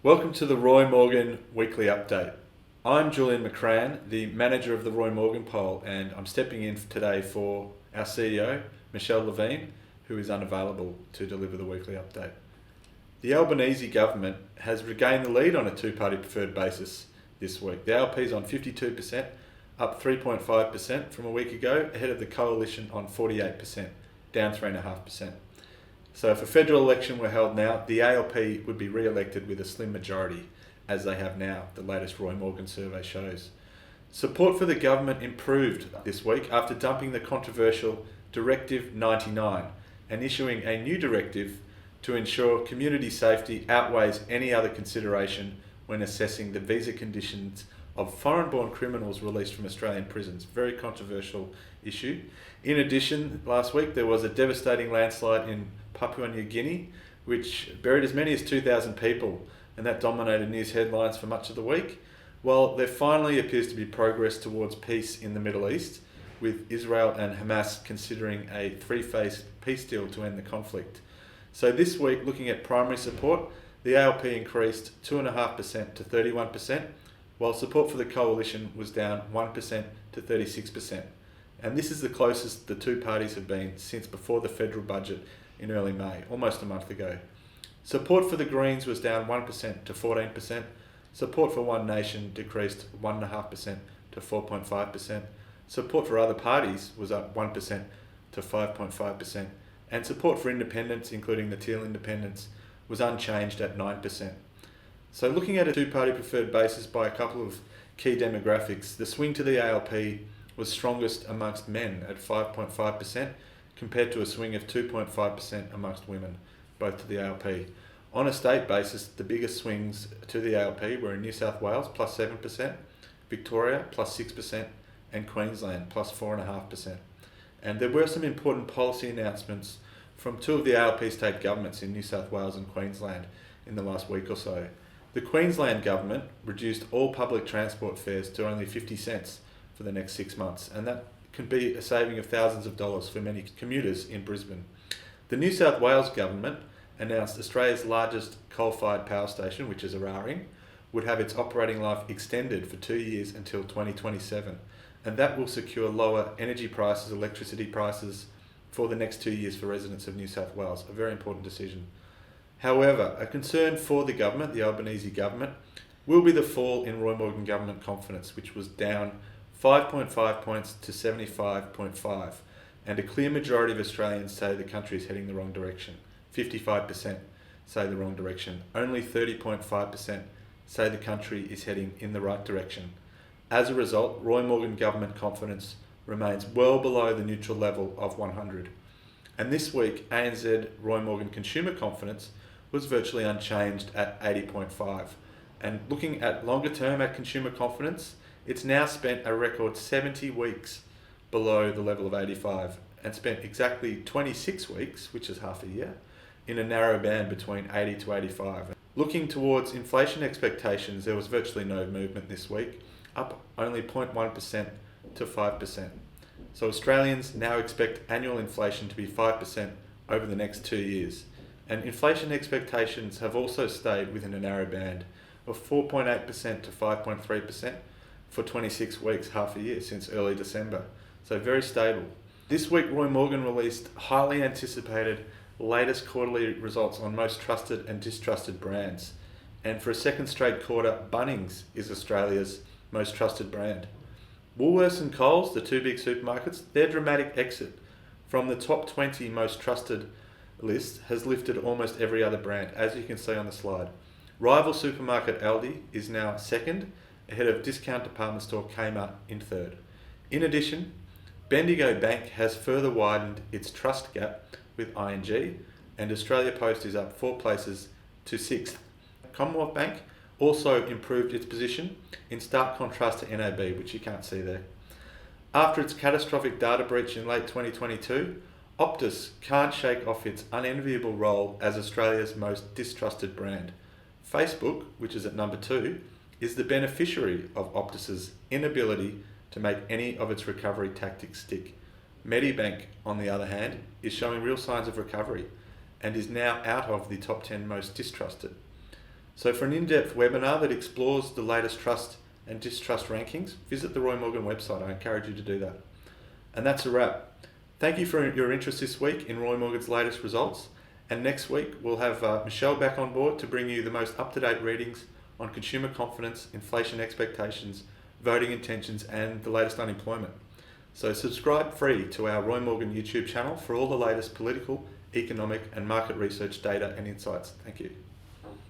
Welcome to the Roy Morgan Weekly Update. I'm Julian McCrann, the manager of the Roy Morgan poll, and I'm stepping in today for our CEO, Michele, Levine, who is unavailable to deliver the weekly update. The Albanese government has regained the lead on a two-party preferred basis this week. The ALP is on 52%, up 3.5% from a week ago, ahead of the coalition on 48%, down 3.5%. So if a federal election were held now, the ALP would be re-elected with a slim majority, as they have now, the latest Roy Morgan survey shows. Support for the government improved this week after dumping the controversial Directive 99 and issuing a new directive to ensure community safety outweighs any other consideration when assessing the visa conditions of foreign-born criminals released from Australian prisons. Very controversial issue. In addition, last week there was a devastating landslide in Papua New Guinea, which buried as many as 2,000 people, and that dominated news headlines for much of the week. Well, there finally appears to be progress towards peace in the Middle East, with Israel and Hamas considering a three-phase peace deal to end the conflict. So this week, looking at primary support, the ALP increased 2.5% to 31%, while support for the coalition was down 1% to 36%. And this is the closest the two parties have been since before the federal budget in early May, almost a month ago. Support for the Greens was down 1% to 14%. Support for One Nation decreased 1.5% to 4.5%. Support for other parties was up 1% to 5.5%. And support for independents, including the Teal Independents, was unchanged at 9%. So looking at a two-party preferred basis by a couple of key demographics, the swing to the ALP was strongest amongst men at 5.5%, compared to a swing of 2.5% amongst women, both to the ALP. On a state basis, the biggest swings to the ALP were in New South Wales, plus 7%, Victoria, plus 6%, and Queensland, plus 4.5%. And there were some important policy announcements from two of the ALP state governments in New South Wales and Queensland in the last week or so. The Queensland government reduced all public transport fares to only 50 cents for the next 6 months, and that can be a saving of thousands of dollars for many commuters in Brisbane. The New South Wales government announced Australia's largest coal-fired power station, which is Eraring, would have its operating life extended for 2 years until 2027, and that will secure lower energy prices, electricity prices, for the next 2 years for residents of New South Wales. A very important decision. However, a concern for the government, the Albanese government, will be the fall in Roy Morgan government confidence, which was down 5.5 points to 75.5, and a clear majority of Australians say the country is heading the wrong direction. 55% say the wrong direction. Only 30.5% say the country is heading in the right direction. As a result, Roy Morgan government confidence remains well below the neutral level of 100. And this week, ANZ Roy Morgan consumer confidence was virtually unchanged at 80.5. And looking at longer term at consumer confidence, it's now spent a record 70 weeks below the level of 85 and spent exactly 26 weeks, which is half a year, in a narrow band between 80 to 85. Looking towards inflation expectations, there was virtually no movement this week, up only 0.1% to 5%. So Australians now expect annual inflation to be 5% over the next 2 years. And inflation expectations have also stayed within a narrow band of 4.8% to 5.3% for 26 weeks, half a year, since early December. So very stable. This week, Roy Morgan released highly anticipated latest quarterly results on most trusted and distrusted brands. And for a second straight quarter, Bunnings is Australia's most trusted brand. Woolworths and Coles, the two big supermarkets, their dramatic exit from the top 20 most trusted list has lifted almost every other brand, as you can see on the slide. Rival supermarket Aldi is now second, ahead of discount department store Kmart in third. In addition, Bendigo Bank has further widened its trust gap with ING, and Australia Post is up 4 places to 6th. Commonwealth Bank also improved its position, in stark contrast to NAB, which you can't see there. After its catastrophic data breach in late 2022, Optus can't shake off its unenviable role as Australia's most distrusted brand. Facebook, which is at number 2, is the beneficiary of Optus's inability to make any of its recovery tactics stick. Medibank, on the other hand, is showing real signs of recovery and is now out of the top 10 most distrusted. So for an in-depth webinar that explores the latest trust and distrust rankings, visit the Roy Morgan website. I encourage you to do that. And that's a wrap. Thank you for your interest this week in Roy Morgan's latest results. And next week, we'll have Michele back on board to bring you the most up-to-date readings on consumer confidence, inflation expectations, voting intentions, and the latest unemployment. So subscribe free to our Roy Morgan YouTube channel for all the latest political, economic, and market research data and insights. Thank you.